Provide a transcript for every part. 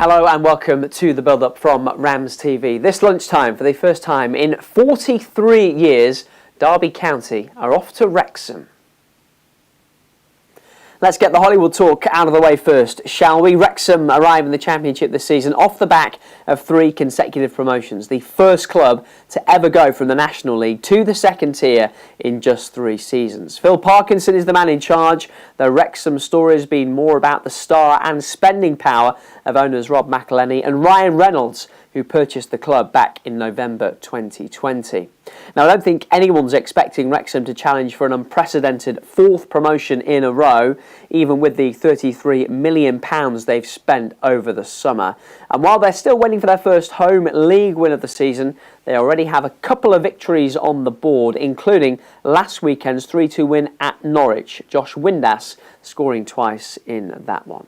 Hello and welcome to the build-up from RamsTV. This lunchtime, for the first time in 43 years, Derby County are off to Wrexham. Let's get the Hollywood talk out of the way first, shall we? Wrexham arrive in the Championship this season off the back of 3 consecutive promotions. The first club to ever go from the National League to the second tier in just 3 seasons. Phil Parkinson is the man in charge. The Wrexham story has been more about the star and spending power of owners Rob McElhenney and Ryan Reynolds, who purchased the club back in November 2020. Now, I don't think anyone's expecting Wrexham to challenge for an unprecedented 4th promotion in a row, even with the £33 million they've spent over the summer. And while they're still waiting for their first home league win of the season, they already have a couple of victories on the board, including last weekend's 3-2 win at Norwich. Josh Windass scoring twice in that one.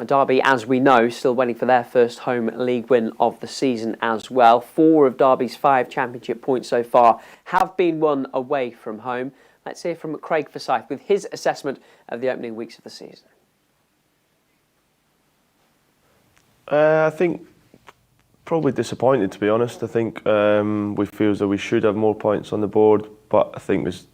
Derby, as we know, still waiting for their first home league win of the season as well. 4 of Derby's 5 championship points so far have been won away from home. Let's hear from Craig Forsyth with his assessment of the opening weeks of the season. I think probably disappointed, to be honest. I think we feel as though we should have more points on the board, but I think there's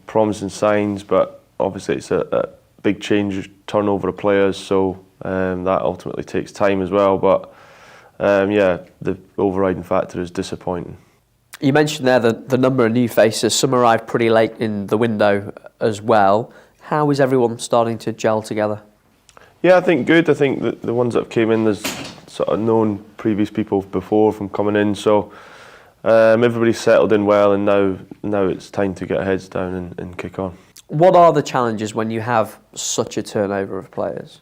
promising signs, but obviously it's a big change, turnover of players, so that ultimately takes time as well. But yeah, the overriding factor is disappointing. You mentioned there the number of new faces. Some arrived pretty late in the window as well. How is everyone starting to gel together? Yeah, I think good. I think that the ones that have came in, there's sort of known previous people before from coming in, so everybody's settled in well, and now it's time to get our heads down and kick on. What are the challenges when you have such a turnover of players?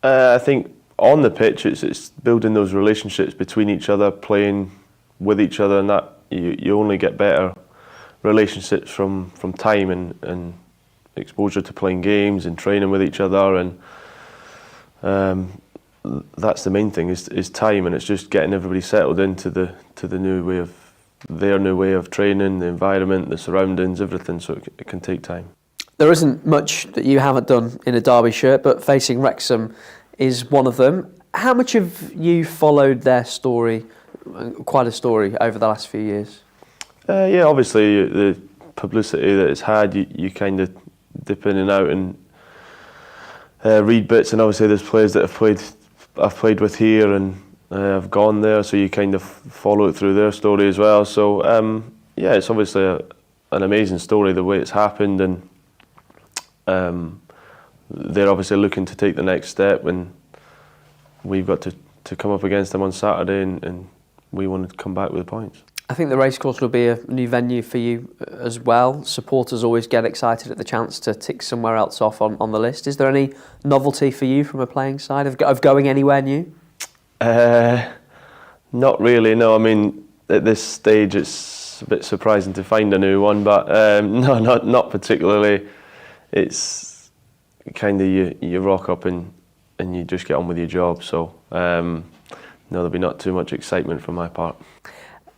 I think on the pitch, it's building those relationships between each other, playing with each other, and that you only get better relationships from time and exposure to playing games and training with each other, and that's the main thing is time, and it's just getting everybody settled into the new way of their new way of training, the environment, the surroundings, everything, so it can take time. There isn't much that you haven't done in a Derby shirt, but facing Wrexham is one of them. How much have you followed their story, quite a story, over the last few years? Yeah, obviously the publicity that it's had, you kind of dip in and out and read bits, and obviously there's players that I've played with here and I've gone there, so you kind of follow it through their story as well. So yeah, it's obviously an amazing story the way it's happened, and they're obviously looking to take the next step, and we've got to come up against them on Saturday, and we want to come back with the points. I think the racecourse will be a new venue for you as well. Supporters always get excited at the chance to tick somewhere else off on the list. Is there any novelty for you from a playing side of going anywhere new? Not really, no. I mean, at this stage it's a bit surprising to find a new one, but no, not particularly. It's kind of you rock up and you just get on with your job, so no, there'll be not too much excitement from my part.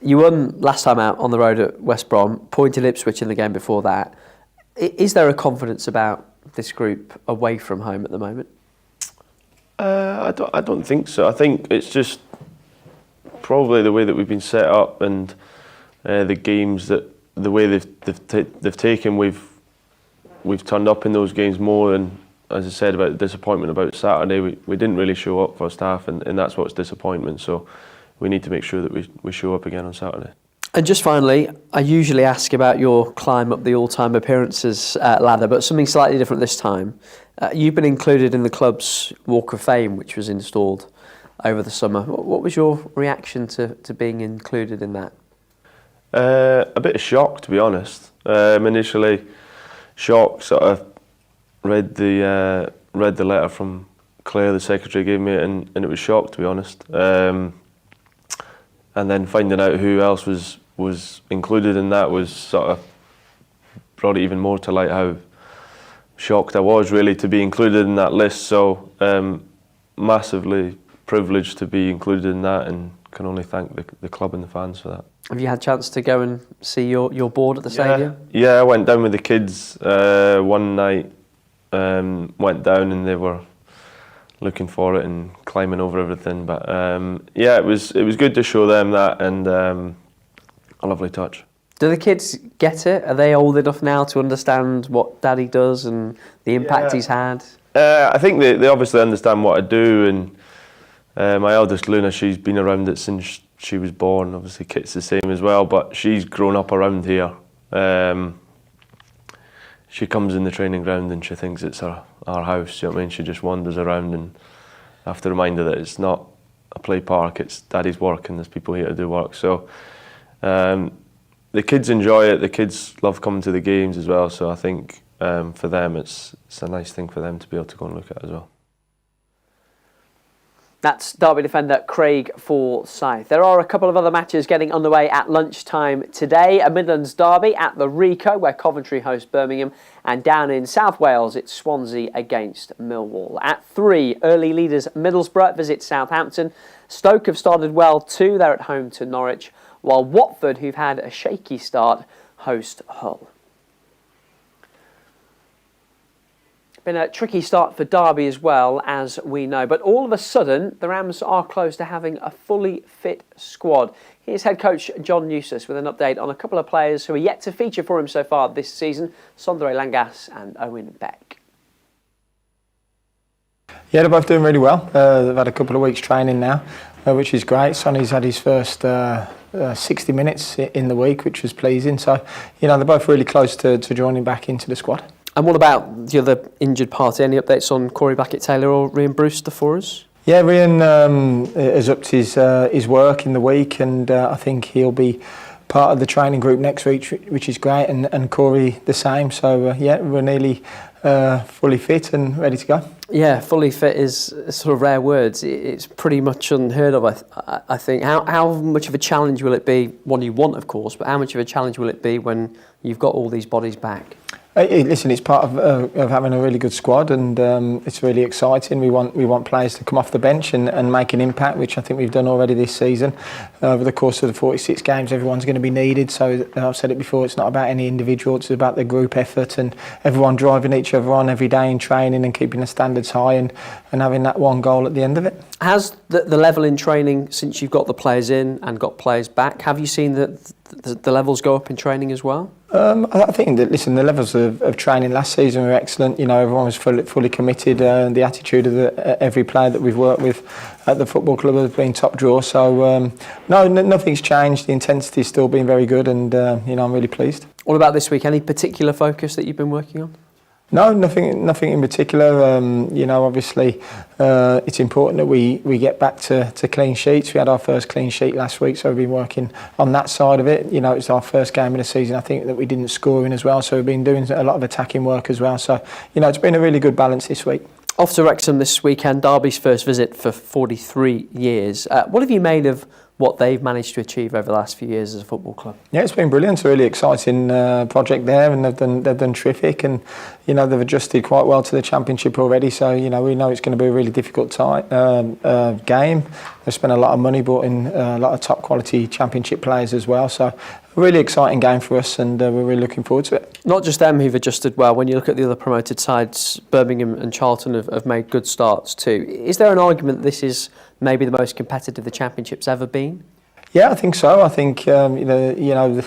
You won last time out on the road at West Brom, pointed Ipswich in the game before that. Is there a confidence about this group away from home at the moment? I don't think so. I think it's just probably the way that we've been set up, and the games that the way they've taken. We've turned up in those games more, and as I said about the disappointment about Saturday, we didn't really show up first half, and that's what's disappointment. So we need to make sure that we show up again on Saturday. And just finally, I usually ask about your climb up the all-time appearances ladder, but something slightly different this time. You've been included in the club's Walk of Fame, which was installed over the summer. What was your reaction to being included in that? A bit of shock, to be honest. Initially, shock. Sort of read the letter from Claire, the secretary, gave me it, and it was shock, to be honest. And then finding out who else was included in that was sort of brought it even more to light how shocked I was really to be included in that list. So massively privileged to be included in that, and can only thank the club and the fans for that. Have you had a chance to go and see your board at the stadium? Yeah, I went down with the kids one night went down and they were looking for it and climbing over everything. But yeah, it was good to show them that, and a lovely touch. Do the kids get it? Are they old enough now to understand what Daddy does and the impact he's had? I think they obviously understand what I do, and my eldest Luna, she's been around it since she was born. Obviously Kit's the same as well, but she's grown up around here. She comes in the training ground and she thinks it's our house, you know what I mean? She just wanders around, and I have to remind her that it's not a play park, it's Daddy's work and there's people here to do work. So the kids enjoy it, the kids love coming to the games as well, so I think for them it's a nice thing for them to be able to go and look at as well. That's Derby defender Craig Forsyth. There are a couple of other matches getting underway at lunchtime today. A Midlands derby at the Rico, where Coventry host Birmingham, and down in South Wales it's Swansea against Millwall. At 3, early leaders Middlesbrough visit Southampton. Stoke have started well too, they're at home to Norwich, while Watford, who've had a shaky start, host Hull. Been a tricky start for Derby as well, as we know, but all of a sudden the Rams are close to having a fully fit squad. Here's head coach John Eustace with an update on a couple of players who are yet to feature for him so far this season: Sondre Langas and Owen Beck. Yeah, they're both doing really well. They've had a couple of weeks training now, which is great. Sonny's had his first 60 minutes in the week, which was pleasing. So, you know, they're both really close to joining back into the squad. And what about the other injured party? Any updates on Corey Blackett-Taylor or Ryan Brewster for us? Yeah, Ryan has upped his work in the week, and I think he'll be part of the training group next week, which is great, and Corey the same. So, yeah, we're nearly fully fit and ready to go. Yeah, fully fit is sort of rare words. It's pretty much unheard of, I think. How much of a challenge will it be? One you want, of course, but how much of a challenge will it be when you've got all these bodies back? Listen, it's part of having a really good squad, and it's really exciting. We want players to come off the bench and make an impact, which I think we've done already this season. Over the course of the 46 games, everyone's going to be needed. So I've said it before, it's not about any individual, it's about the group effort and everyone driving each other on every day in training and keeping the standards high and having that one goal at the end of it. Has the level in training, since you've got the players in and got players back, have you seen the levels go up in training as well? I think that, listen, the levels of training last season were excellent. You know, everyone was fully committed. The attitude of every player that we've worked with at the football club has been top draw. So, no, nothing's changed. The intensity's still been very good, and you know, I'm really pleased. What about this week? Any particular focus that you've been working on? No, nothing in particular. You know, obviously, it's important that we get back to clean sheets. We had our first clean sheet last week, so we've been working on that side of it. You know, it's our first game of the season. I think that we didn't score in as well, so we've been doing a lot of attacking work as well. So, you know, it's been a really good balance this week. Off to Wrexham this weekend, Derby's first visit for 43 years. What have you made of what they've managed to achieve over the last few years as a football club? Yeah, it's been brilliant. It's a really exciting project there, and they've done terrific, and you know, they've adjusted quite well to the Championship already. So you know, we know it's going to be a really difficult game. They've spent a lot of money, brought in a lot of top quality Championship players as well. So a really exciting game for us, and we're really looking forward to it. Not just them who've adjusted well. When you look at the other promoted sides, Birmingham and Charlton have made good starts too. Is there an argument that this is maybe the most competitive the Championship's ever been? Yeah, I think so. I think you know,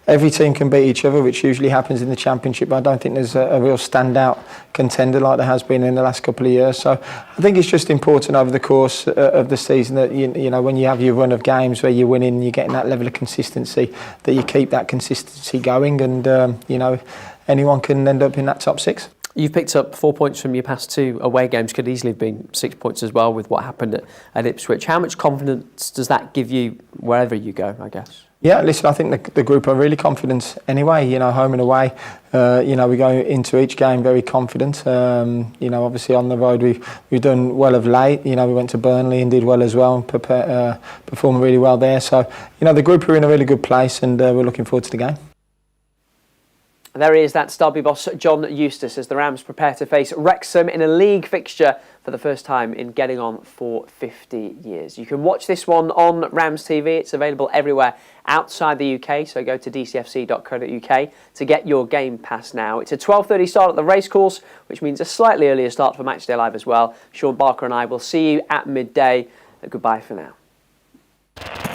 every team can beat each other, which usually happens in the Championship. But I don't think there's a real standout contender like there has been in the last couple of years. So I think it's just important over the course of the season that you know, when you have your run of games where you're winning and you're getting that level of consistency, that you keep that consistency going, and you know, anyone can end up in that top 6. You've picked up 4 points from your past 2 away games. Could easily have been 6 points as well with what happened at Ipswich. How much confidence does that give you wherever you go, I guess? Yeah, listen, I think the group are really confident anyway, you know, home and away. You know, we go into each game very confident. You know, obviously on the road we've done well of late. You know, we went to Burnley and did well as well, and performed really well there. So, you know, the group are in a really good place, and we're looking forward to the game. There he is, that's Derby boss John Eustace, as the Rams prepare to face Wrexham in a league fixture for the first time in getting on for 50 years. You can watch this one on RamsTV. It's available everywhere outside the UK, so go to dcfc.co.uk to get your Game Pass now. It's a 12:30 start at the racecourse, which means a slightly earlier start for Matchday Live as well. Sean Barker and I will see you at midday. Goodbye for now.